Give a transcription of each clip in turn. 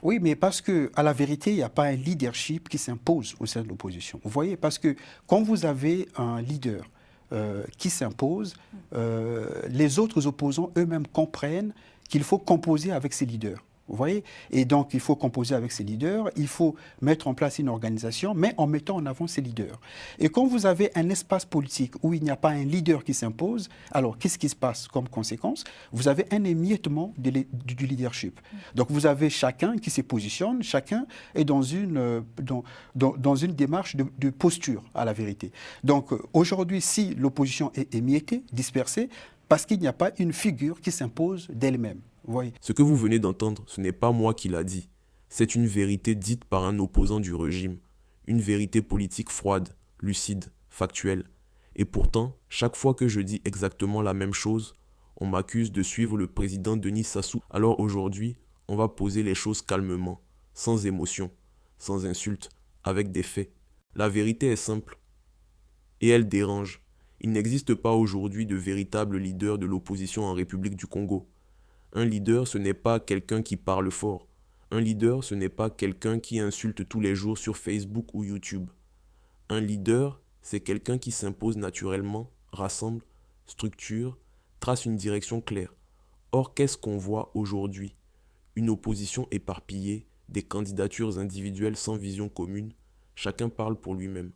Oui, mais parce que, à la vérité, il n'y a pas un leadership qui s'impose au sein de l'opposition. Vous voyez, parce que quand vous avez un leader qui s'impose, les autres opposants eux-mêmes comprennent qu'il faut composer avec ces leaders. Vous voyez? Et donc, il faut composer avec ces leaders, il faut mettre en place une organisation, mais en mettant en avant ces leaders. Et quand vous avez un espace politique où il n'y a pas un leader qui s'impose, alors qu'est-ce qui se passe comme conséquence? Vous avez un émiettement du leadership. Donc, vous avez chacun qui se positionne, chacun est dans une démarche de posture, à la vérité. Donc, aujourd'hui, si l'opposition est émiettée, dispersée, parce qu'il n'y a pas une figure qui s'impose d'elle-même. Vous voyez? Ce que vous venez d'entendre, ce n'est pas moi qui l'a dit. C'est une vérité dite par un opposant du régime. Une vérité politique froide, lucide, factuelle. Et pourtant, chaque fois que je dis exactement la même chose, on m'accuse de suivre le président Denis Sassou. Alors aujourd'hui, on va poser les choses calmement, sans émotion, sans insulte, avec des faits. La vérité est simple. Et elle dérange. Il n'existe pas aujourd'hui de véritable leader de l'opposition en République du Congo. Un leader, ce n'est pas quelqu'un qui parle fort. Un leader, ce n'est pas quelqu'un qui insulte tous les jours sur Facebook ou YouTube. Un leader, c'est quelqu'un qui s'impose naturellement, rassemble, structure, trace une direction claire. Or, qu'est-ce qu'on voit aujourd'hui? Une opposition éparpillée, des candidatures individuelles sans vision commune. Chacun parle pour lui-même.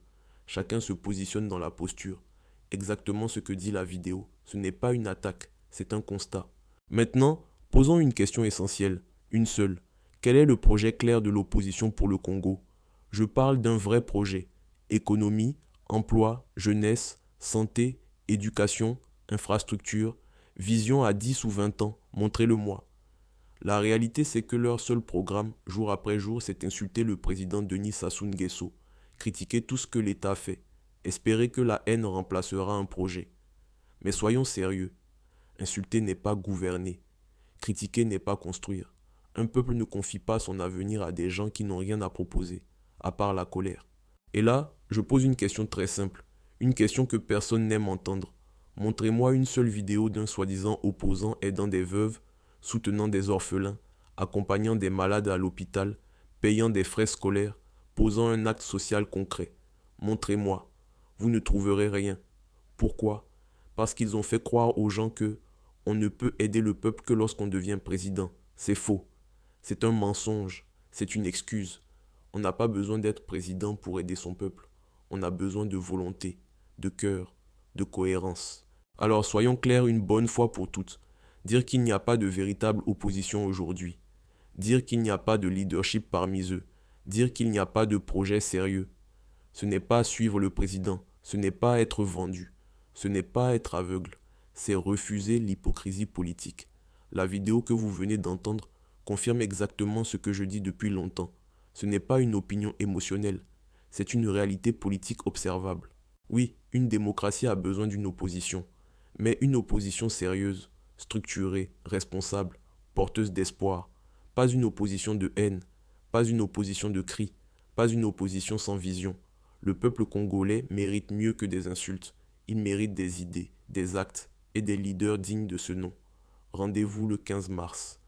Chacun se positionne dans la posture. Exactement ce que dit la vidéo. Ce n'est pas une attaque, c'est un constat. Maintenant, posons une question essentielle, une seule. Quel est le projet clair de l'opposition pour le Congo? Je parle d'un vrai projet. Économie, emploi, jeunesse, santé, éducation, infrastructure, vision à 10 ou 20 ans, montrez-le-moi. La réalité, c'est que leur seul programme, jour après jour, c'est insulter le président Denis Sassou Nguesso, critiquer tout ce que l'État fait, espérer que la haine remplacera un projet. Mais soyons sérieux. Insulter n'est pas gouverner. Critiquer n'est pas construire. Un peuple ne confie pas son avenir à des gens qui n'ont rien à proposer, à part la colère. Et là, je pose une question très simple, une question que personne n'aime entendre. Montrez-moi une seule vidéo d'un soi-disant opposant aidant des veuves, soutenant des orphelins, accompagnant des malades à l'hôpital, payant des frais scolaires, posant un acte social concret. Montrez-moi. Vous ne trouverez rien. Pourquoi? Parce qu'ils ont fait croire aux gens que on ne peut aider le peuple que lorsqu'on devient président. C'est faux. C'est un mensonge. C'est une excuse. On n'a pas besoin d'être président pour aider son peuple. On a besoin de volonté, de cœur, de cohérence. Alors soyons clairs une bonne fois pour toutes. Dire qu'il n'y a pas de véritable opposition aujourd'hui. Dire qu'il n'y a pas de leadership parmi eux. Dire qu'il n'y a pas de projet sérieux. Ce n'est pas suivre le président. Ce n'est pas être vendu. Ce n'est pas être aveugle. C'est refuser l'hypocrisie politique. La vidéo que vous venez d'entendre confirme exactement ce que je dis depuis longtemps. Ce n'est pas une opinion émotionnelle, c'est une réalité politique observable. Oui, une démocratie a besoin d'une opposition, mais une opposition sérieuse, structurée, responsable, porteuse d'espoir. Pas une opposition de haine, pas une opposition de cris, pas une opposition sans vision. Le peuple congolais mérite mieux que des insultes. Il mérite des idées, des actes et des leaders dignes de ce nom. Rendez-vous le 15 mars.